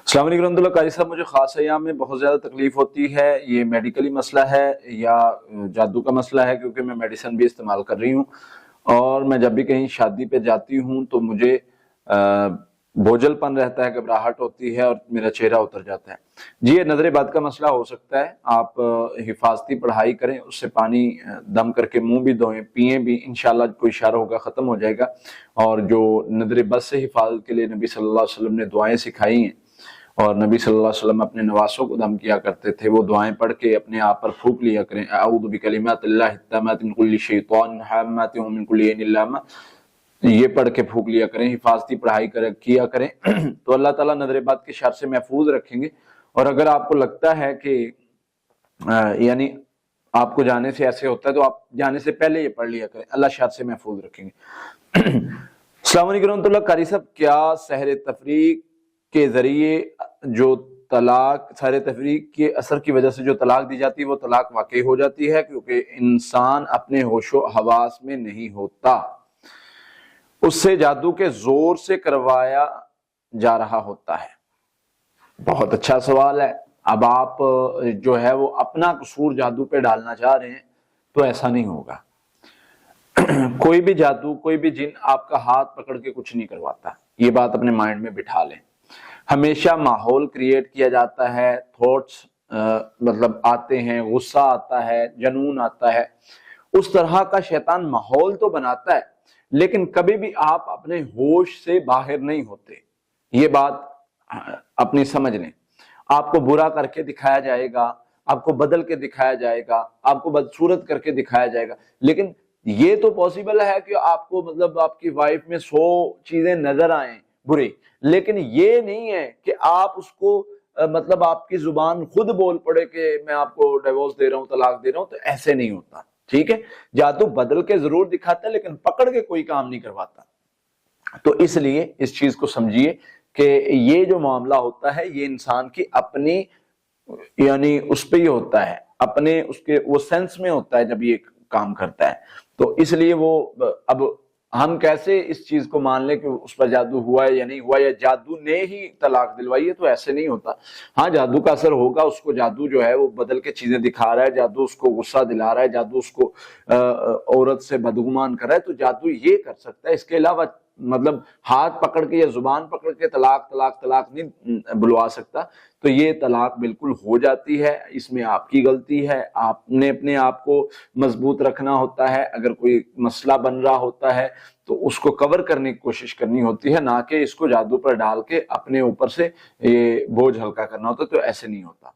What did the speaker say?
السلام علیکم ورحمۃ اللہ۔ قاری صاحب، مجھے خاص ایام میں بہت زیادہ تکلیف ہوتی ہے، یہ میڈیکلی مسئلہ ہے یا جادو کا مسئلہ ہے؟ کیونکہ میں میڈیسن بھی استعمال کر رہی ہوں اور میں جب بھی کہیں شادی پہ جاتی ہوں تو مجھے بوجھل پن رہتا ہے، گھبراہٹ ہوتی ہے اور میرا چہرہ اتر جاتا ہے۔ جی، یہ نظر بد کا مسئلہ ہو سکتا ہے۔ آپ حفاظتی پڑھائی کریں، اس سے پانی دم کر کے منہ بھی دھوئیں، پئیں بھی، انشاءاللہ کوئی اشارہ ہوگا ختم ہو جائے گا۔ اور جو نظر بد سے حفاظت کے لیے نبی صلی اللہ علیہ وسلم نے دعائیں سکھائی ہیں اور نبی صلی اللہ علیہ وسلم اپنے نواسوں کو دم کیا کرتے تھے، وہ دعائیں پڑھ کے اپنے آپ پر پھونک لیا کریں۔ اعوذ بکلمات اللہ التامات من کل شیطان حامات ومن کل عین لامہ، یہ پڑھ کے پھونک لیا کریں، حفاظتی پڑھائی کیا کریں تو اللہ تعالیٰ نظر بد کے شر سے محفوظ رکھیں گے۔ اور اگر آپ کو لگتا ہے کہ یعنی آپ کو جانے سے ایسے ہوتا ہے تو آپ جانے سے پہلے یہ پڑھ لیا کریں، اللہ شر سے محفوظ رکھیں گے۔ السلام علیکم ورحمۃ اللہ۔ قاری صاحب، کیا سحر تفریق کے ذریعے جو طلاق، سحر تفریق کے اثر کی وجہ سے جو طلاق دی جاتی ہے وہ طلاق واقع ہو جاتی ہے؟ کیونکہ انسان اپنے ہوش و حواس میں نہیں ہوتا، اس سے جادو کے زور سے کروایا جا رہا ہوتا ہے۔ بہت اچھا سوال ہے۔ اب آپ جو ہے وہ اپنا قصور جادو پہ ڈالنا چاہ رہے ہیں تو ایسا نہیں ہوگا۔ کوئی بھی جادو، کوئی بھی جن آپ کا ہاتھ پکڑ کے کچھ نہیں کرواتا، یہ بات اپنے مائنڈ میں بٹھا لیں۔ ہمیشہ ماحول کریٹ کیا جاتا ہے، تھاٹس مطلب آتے ہیں، غصہ آتا ہے، جنون آتا ہے، اس طرح کا شیطان ماحول تو بناتا ہے، لیکن کبھی بھی آپ اپنے ہوش سے باہر نہیں ہوتے۔ یہ بات اپنی سمجھ لیں۔ آپ کو برا کر کے دکھایا جائے گا، آپ کو بدل کے دکھایا جائے گا، آپ کو بدصورت کر کے دکھایا جائے گا، لیکن یہ تو پاسبل ہے کہ آپ کو مطلب آپ کی وائف میں 100 چیزیں نظر آئیں بری، لیکن یہ نہیں ہے کہ آپ اس کو مطلب آپ کی زبان خود بول پڑے کہ میں آپ کو ڈیورس دے رہا ہوں، طلاق دے رہا ہوں، تو ایسے نہیں ہوتا۔ ٹھیک ہے، جادو بدل کے ضرور دکھاتا ہے لیکن پکڑ کے کوئی کام نہیں کرواتا۔ تو اس لیے اس چیز کو سمجھیے کہ یہ جو معاملہ ہوتا ہے یہ انسان کی اپنی یعنی اس پہ ہی ہوتا ہے، اپنے اس کے وہ سینس میں ہوتا ہے جب یہ کام کرتا ہے۔ تو اس لیے وہ اب ہم کیسے اس چیز کو مان لیں کہ اس پر جادو ہوا ہے یا نہیں ہوا، یا جادو نے ہی طلاق دلوائی ہے؟ تو ایسے نہیں ہوتا۔ ہاں، جادو کا اثر ہوگا، اس کو جادو جو ہے وہ بدل کے چیزیں دکھا رہا ہے، جادو اس کو غصہ دلا رہا ہے، جادو اس کو عورت سے بدگمان کر رہا ہے، تو جادو یہ کر سکتا ہے۔ اس کے علاوہ مطلب ہاتھ پکڑ کے یا زبان پکڑ کے طلاق طلاق طلاق نہیں بلوا سکتا۔ تو یہ طلاق بالکل ہو جاتی ہے، اس میں آپ کی غلطی ہے، آپ نے اپنے آپ کو مضبوط رکھنا ہوتا ہے۔ اگر کوئی مسئلہ بن رہا ہوتا ہے تو اس کو کور کرنے کی کوشش کرنی ہوتی ہے، نہ کہ اس کو جادو پر ڈال کے اپنے اوپر سے یہ بوجھ ہلکا کرنا ہوتا، تو ایسے نہیں ہوتا۔